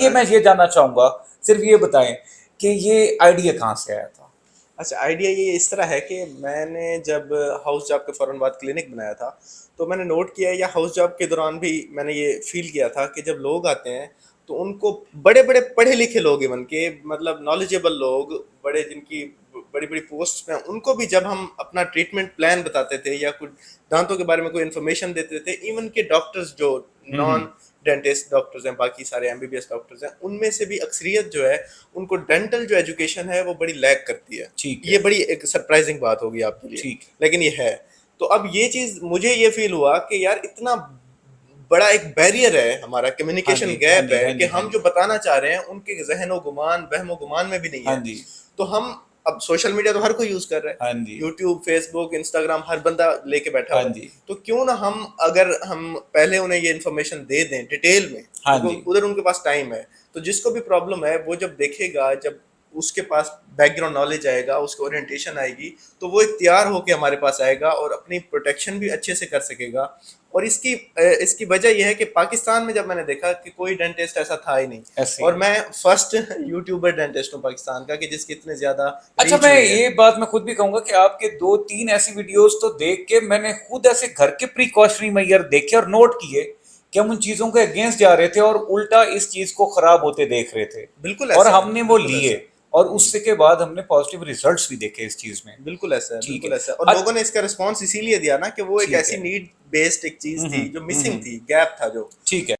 میں یہ جاننا چاہوں گا، صرف یہ بتائیں کہ یہ آئیڈیا کہاں سے آیا تھا؟ اچھا، آئیڈیا یہ اس طرح ہے کہ میں نے جب ہاؤس جاب کے فوراً بعد کلینک بنایا تھا تو میں نے نوٹ کیا، یا ہاؤس جاب کے دوران بھی میں نے یہ فیل کیا تھا کہ جب لوگ آتے ہیں تو ان کو بڑے بڑے پڑھے لکھے لوگ، ایون کہ مطلب نالجیبل لوگ، بڑے جن کی بڑی بڑی پوسٹ پہ ہیں، ان کو بھی جب ہم اپنا ٹریٹمنٹ پلان بتاتے تھے یا کچھ دانتوں کے بارے میں کوئی انفارمیشن دیتے تھے، ایون کہ ڈاکٹرز جو نان ڈینٹسٹ ڈاکٹرز ہیں، باقی سارے M B B S doctors ہیں، ان میں سے بھی اکثریت جو ہے ان کو ڈینٹل جو ایجوکیشن ہے وہ بڑی لیک کرتی ہے. یہ بڑی ایک سرپرائزنگ بات ہوگی آپ کے لیے، ٹھیک. لیکن یہ ہے. تو اب یہ چیز مجھے یہ فیل ہوا کہ یار اتنا بڑا ایک بیریئر ہے ہمارا، کمیونیکیشن گیپ ہے کہ ہم جو بتانا چاہ رہے ہیں ان کے ذہن و گمان، وہم و گمان میں بھی نہیں ہے. تو ہم اب سوشل میڈیا تو ہر کوئی یوز کر رہا ہے، یوٹیوب، فیس بک، انسٹاگرام، ہر بندہ لے کے بیٹھا ہوا ہے. تو کیوں نہ ہم اگر ہم پہلے انہیں یہ انفارمیشن دے دیں ڈیٹیل میں، ادھر ان کے پاس ٹائم ہے، تو جس کو بھی پرابلم ہے وہ جب دیکھے گا، جب اس کے پاس بیک گراؤنڈ نالج آئے گا، اس کو اورینٹیشن آئے گی، تو وہ ایک تیار ہو کے ہمارے پاس آئے گا اور اپنی پروٹیکشن بھی اچھے سے کر سکے گا. اور اس کی وجہ یہ ہے کہ پاکستان میں جب میں نے دیکھا کہ کوئی ڈینٹسٹ ایسا تھا ہی نہیں، اور میں فرسٹ یوٹیوبر ڈینٹسٹ ہوں پاکستان کا کہ جس کی اتنے زیادہ. اچھا، میں یہ بات میں خود بھی کہوں گا کہ آپ کے 2-3 ایسی ویڈیوز تو دیکھ کے میں نے خود ایسے گھر کے پریکاشنری میئر دیکھے اور نوٹ کیے کہ ہم ان چیزوں کے اگینسٹ جا رہے تھے اور الٹا اس چیز کو خراب ہوتے دیکھ رہے تھے. بالکل اور ایسا ہم نے وہ لیے اور اس سے کے بعد ہم نے پازیٹیو ریزلٹس بھی دیکھے اس چیز میں. بالکل ایسا ہے، بالکل ایسا ہے. اور لوگوں نے اس کا رسپانس اسی لیے دیا نا کہ وہ ایک ایسی نیڈ بیسڈ ایک چیز تھی جو مسنگ تھی، گیپ تھا جو. ٹھیک ہے.